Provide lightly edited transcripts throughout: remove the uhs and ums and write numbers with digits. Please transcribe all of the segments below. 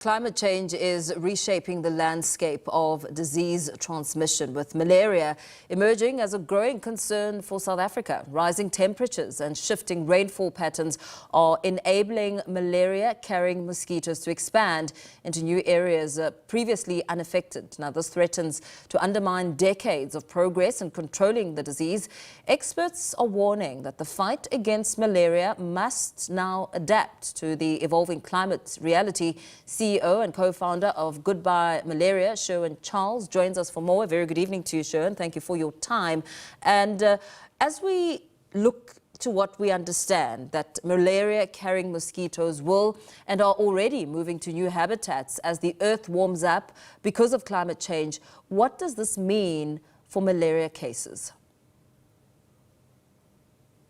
Climate change is reshaping the landscape of disease transmission, with malaria emerging as a growing concern for South Africa. Rising temperatures and shifting rainfall patterns are enabling malaria-carrying mosquitoes to expand into new areas previously unaffected. Now, this threatens to undermine decades of progress in controlling the disease. Experts are warning that the fight against malaria must now adapt to the evolving climate reality. CEO and co-founder of Goodbye Malaria, Sherwin Charles, joins us for more. A very good evening to you, Sherwin. Thank you for your time. And as we look to what we understand, that malaria-carrying mosquitoes will and are already moving to new habitats as the earth warms up because of climate change, what does this mean for malaria cases?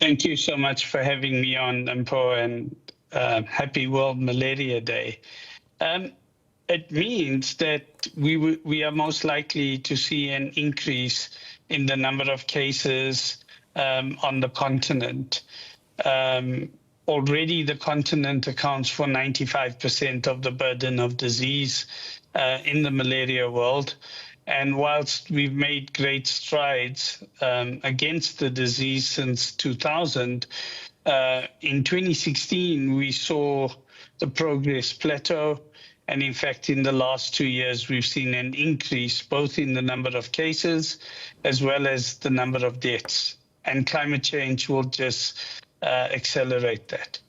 Thank you so much for having me on, Mpo, and happy World Malaria Day. It means that we are most likely to see an increase in the number of cases on the continent. Already the continent accounts for 95% of the burden of disease in the malaria world. And whilst we've made great strides against the disease since 2000, in 2016 we saw the progress plateau. And in fact, in the last 2 years, we've seen an increase both in the number of cases as well as the number of deaths. And climate change will just accelerate that.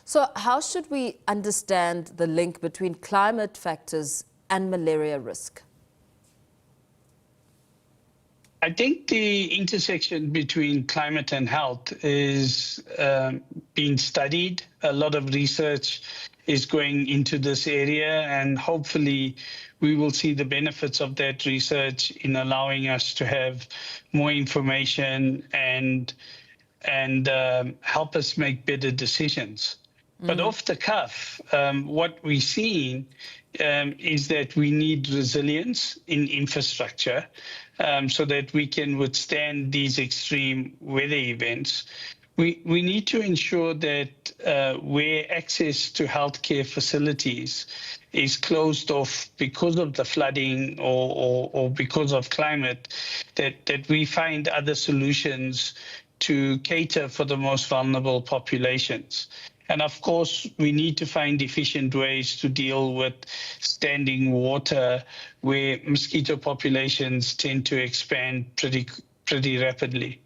So how should we understand the link between climate factors and malaria risk? I think the intersection between climate and health is being studied. A lot of research is going into this area, and hopefully we will see the benefits of that research in allowing us to have more information and help us make better decisions. But off the cuff, what we're seeing is that we need resilience in infrastructure so that we can withstand these extreme weather events. We need to ensure that where access to healthcare facilities is closed off because of the flooding or because of climate, that we find other solutions to cater for the most vulnerable populations. And of course, we need to find efficient ways to deal with standing water where mosquito populations tend to expand pretty rapidly.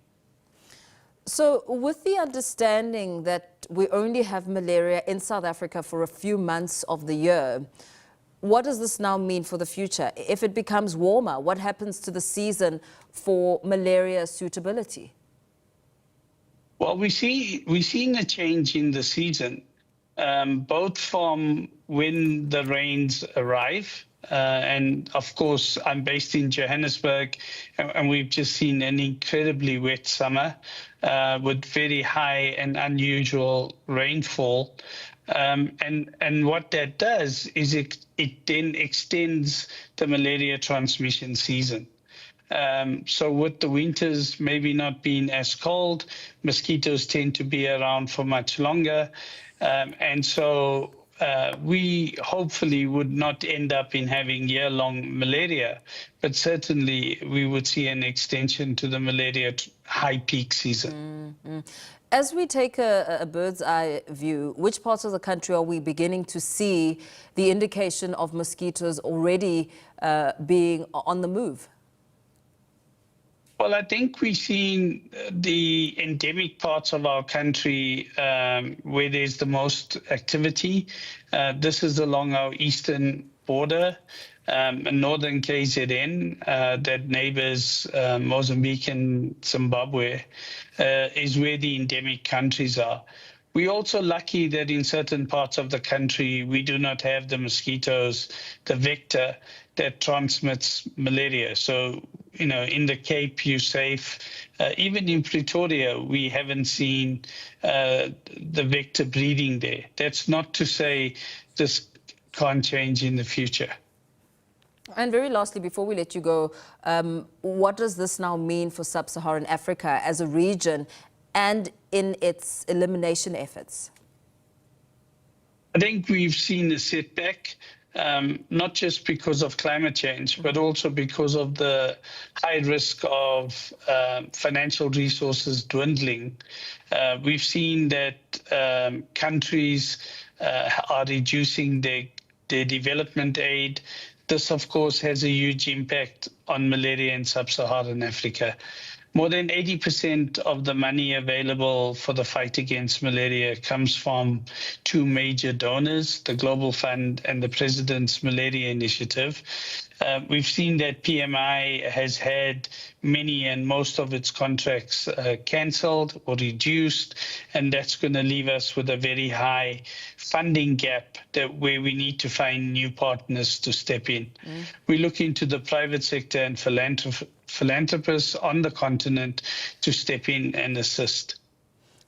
So with the understanding that we only have malaria in South Africa for a few months of the year, what does this now mean for the future? If it becomes warmer, what happens to the season for malaria suitability? Well, we're seeing a change in the season, both from when the rains arrive. And of course, I'm based in Johannesburg, and we've just seen an incredibly wet summer with very high and unusual rainfall. And what that does is it then extends the malaria transmission season. So with the winters maybe not being as cold, mosquitoes tend to be around for much longer. And so we hopefully would not end up in having year-long malaria, but certainly we would see an extension to the malaria high peak season. As we take a bird's eye view, which parts of the country are we beginning to see the indication of mosquitoes already being on the move? Well, I think we've seen the endemic parts of our country where there's the most activity. This is along our eastern border, northern KZN, that neighbors Mozambique and Zimbabwe, is where the endemic countries are. We're also lucky that in certain parts of the country, we do not have the mosquitoes, the vector that transmits malaria. So, you know, in the Cape, you're safe. Even in Pretoria, we haven't seen the vector breeding there. That's not to say this can't change in the future. And very lastly, before we let you go, what does this now mean for Sub-Saharan Africa as a region and in its elimination efforts? I think we've seen a setback, not just because of climate change, but also because of the high risk of financial resources dwindling. We've seen that countries are reducing their development aid. This, of course, has a huge impact on malaria in sub-Saharan Africa. More than 80% of the money available for the fight against malaria comes from two major donors, the Global Fund and the President's Malaria Initiative. We've seen that PMI has had many and most of its contracts cancelled or reduced, and that's going to leave us with a very high funding gap where we need to find new partners to step in. We look into the private sector and philanthropists on the continent to step in and assist.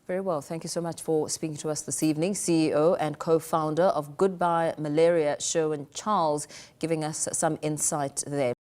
Very well. Thank you so much for speaking to us this evening. CEO and co-founder of Goodbye Malaria, Sherwin Charles, giving us some insight there.